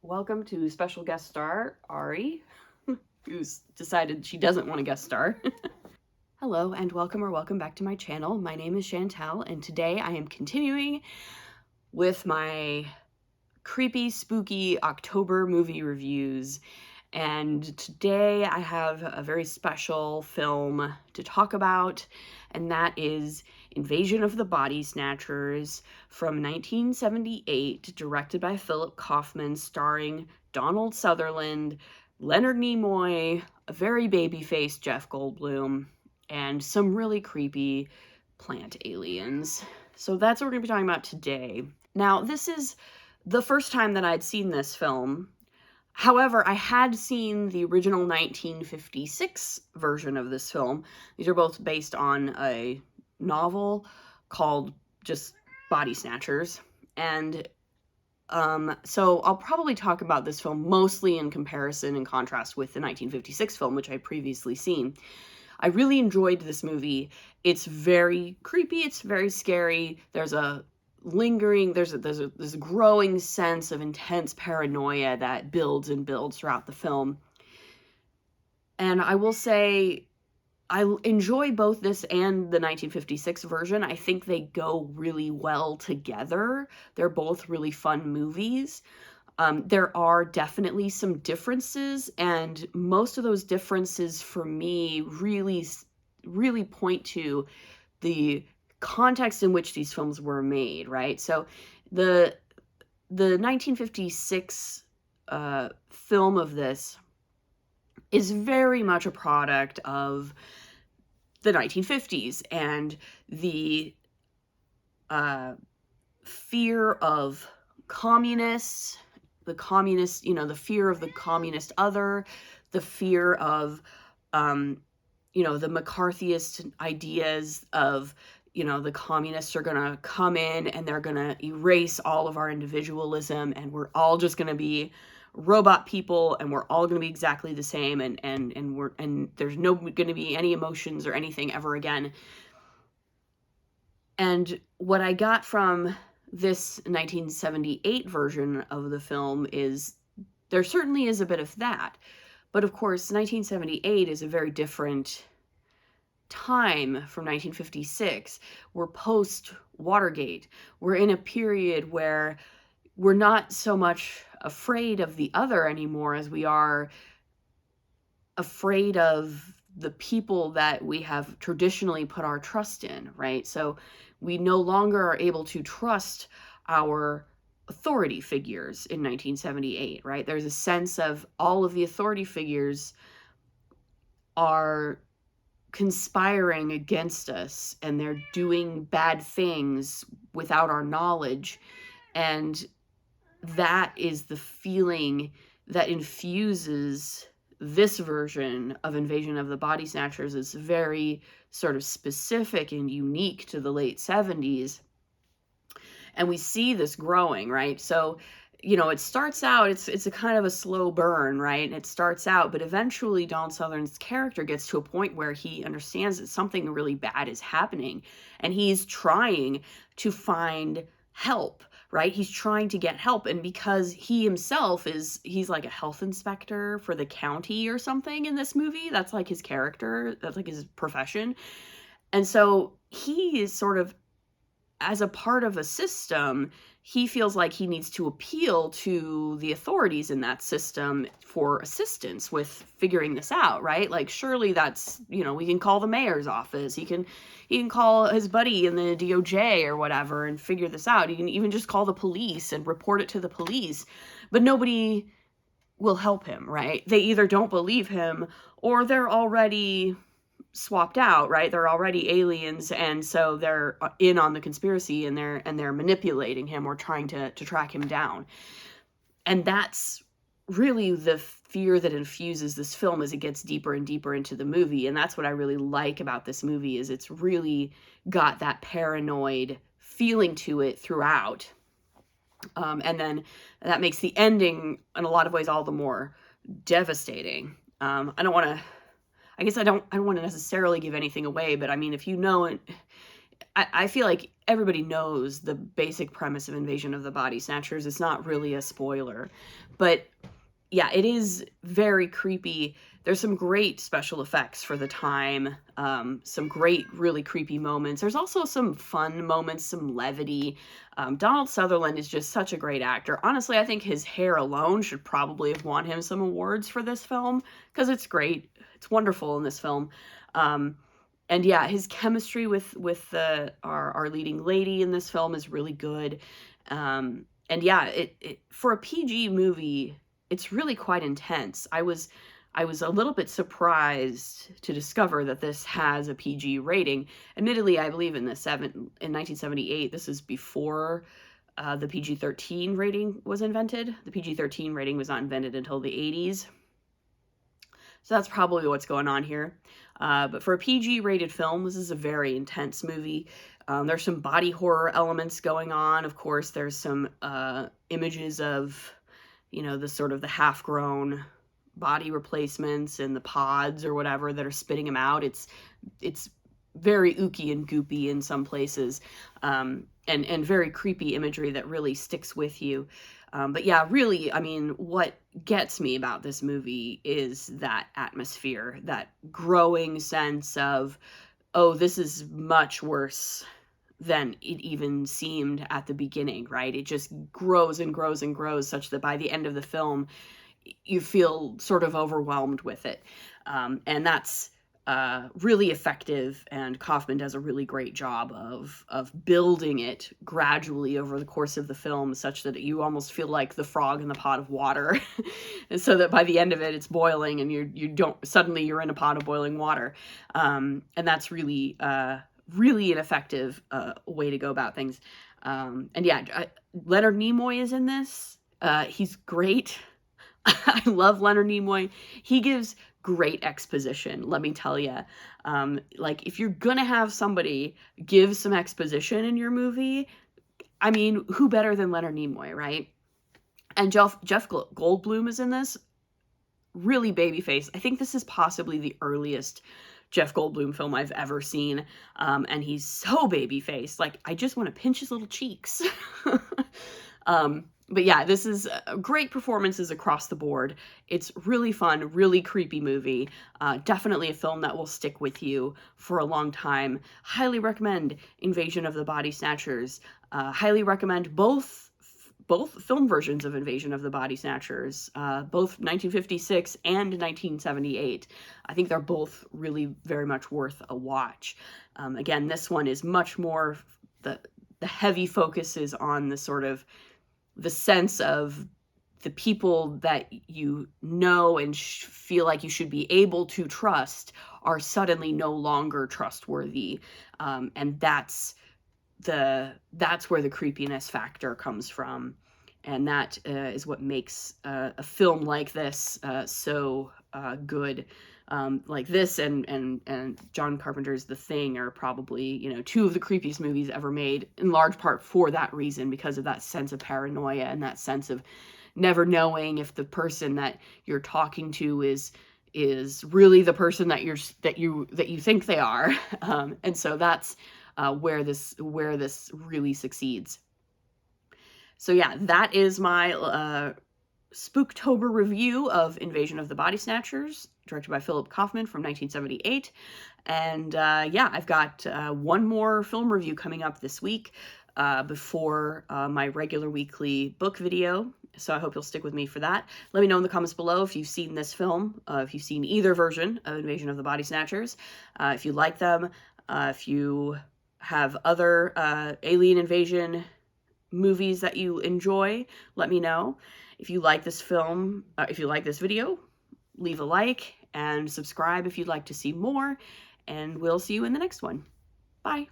welcome to special guest star Ari, who's decided she doesn't want to guest star. Hello and welcome back to my channel. My name is Chantel and today I am continuing with my creepy, spooky October movie reviews. And today I have a very special film to talk about, and that is Invasion of the Body Snatchers from 1978, directed by Philip Kaufman, starring Donald Sutherland, Leonard Nimoy, a very baby-faced Jeff Goldblum, and some really creepy plant aliens. So that's what we're going to be talking about today. Now, this is the first time that I'd seen this film. However, I had seen the original 1956 version of this film. These are both based on a novel called just Body Snatchers. And so I'll probably talk about this film mostly in comparison and contrast with the 1956 film, which I'd previously seen. I really enjoyed this movie. It's very creepy. It's very scary. There's a lingering, there's this growing sense of intense paranoia that builds and builds throughout the film. And I will say, I enjoy both this and the 1956 version. I think they go really well together. They're both really fun movies. There are definitely some differences, and most of those differences for me really point to the context in which these films were made, right? So the 1956 film of this is very much a product of the 1950s and the fear of communists, the fear of the communist other, the fear of, the McCarthyist ideas of, the communists are going to come in and they're going to erase all of our individualism and we're all just going to be robot people and we're all going to be exactly the same and there's no going to be any emotions or anything ever again. And what I got from this 1978 version of the film is there certainly is a bit of that. But of course, 1978 is a very different time from 1956. We're post Watergate. We're in a period where we're not so much afraid of the other anymore as we are afraid of the people that we have traditionally put our trust in, right? So we no longer are able to trust our authority figures in 1978, right? There's a sense of all of the authority figures are conspiring against us and they're doing bad things without our knowledge. And that is the feeling that infuses this version of Invasion of the Body Snatchers. Is very sort of specific and unique to the late 70s. And we see this growing, right? So, it starts out, it's a kind of a slow burn, right? And it starts out, but eventually Donald Sutherland's character gets to a point where he understands that something really bad is happening. And he's trying to find help, right? He's trying to get help. And because he himself he's like a health inspector for the county or something in this movie. That's like his character. That's like his profession. And so he is sort of, as a part of a system, he feels like he needs to appeal to the authorities in that system for assistance with figuring this out, right? Like, surely that's, we can call the mayor's office. He can call his buddy in the DOJ or whatever and figure this out. He can even just call the police and report it to the police. But nobody will help him, right? They either don't believe him or they're already swapped out, right? They're already aliens, and so they're in on the conspiracy and they're manipulating him or trying to track him down. And that's really the fear that infuses this film as it gets deeper and deeper into the movie. And that's what I really like about this movie, is it's really got that paranoid feeling to it throughout. And then that makes the ending in a lot of ways all the more devastating. I don't want to necessarily give anything away, but I mean, if you know it, I feel like everybody knows the basic premise of Invasion of the Body Snatchers. It's not really a spoiler, but yeah, it is very creepy. There's some great special effects for the time, some great, really creepy moments. There's also some fun moments, some levity. Donald Sutherland is just such a great actor. Honestly, I think his hair alone should probably have won him some awards for this film, because it's great. It's wonderful in this film. And yeah, his chemistry with our leading lady in this film is really good. And yeah, it for a PG movie, it's really quite intense. I was a little bit surprised to discover that this has a PG rating. Admittedly, I believe in 1978. This is before the PG-13 rating was invented. The PG-13 rating was not invented until the 80s. So that's probably what's going on here. But for a PG-rated film, this is a very intense movie. There's some body horror elements going on. Of course, there's some images of, the sort of the half-grown body replacements and the pods or whatever that are spitting them out. It's very ooky and goopy in some places, and very creepy imagery that really sticks with you. But yeah, really, I mean, what gets me about this movie is that atmosphere, that growing sense of, oh, this is much worse than it even seemed at the beginning, right? It just grows and grows and grows, such that by the end of the film, you feel sort of overwhelmed with it. And that's really effective, and Kaufman does a really great job of building it gradually over the course of the film, such that you almost feel like the frog in the pot of water, and so that by the end of it, it's boiling, and suddenly you're in a pot of boiling water, and that's really really an effective way to go about things. And yeah, Leonard Nimoy is in this. He's great. I love Leonard Nimoy. He gives great exposition, let me tell you. Like, if you're gonna have somebody give some exposition in your movie, I mean, who better than Leonard Nimoy, right? And Jeff Goldblum is in this. Really babyface. I think this is possibly the earliest Jeff Goldblum film I've ever seen. And he's so babyface. Like, I just want to pinch his little cheeks. But yeah, this is great performances across the board. It's really fun, really creepy movie. Definitely a film that will stick with you for a long time. Highly recommend Invasion of the Body Snatchers. Highly recommend both film versions of Invasion of the Body Snatchers, both 1956 and 1978. I think they're both really very much worth a watch. Again, this one is much more, the heavy focus is on the sort of the sense of the people that you know and feel like you should be able to trust are suddenly no longer trustworthy. And that's where the creepiness factor comes from. And that is what makes a film like this so good. Like this and John Carpenter's The Thing are probably, two of the creepiest movies ever made, in large part for that reason, because of that sense of paranoia and that sense of never knowing if the person that you're talking to is really the person that you think they are. And so that's where this really succeeds. So yeah, that is my Spooktober review of Invasion of the Body Snatchers, directed by Philip Kaufman from 1978. And yeah, I've got one more film review coming up this week before my regular weekly book video. So I hope you'll stick with me for that. Let me know in the comments below if you've seen this film, if you've seen either version of Invasion of the Body Snatchers, if you like them, if you have other alien invasion movies that you enjoy, let me know. If you like this film, if you like this video, leave a like and subscribe if you'd like to see more, and we'll see you in the next one. Bye.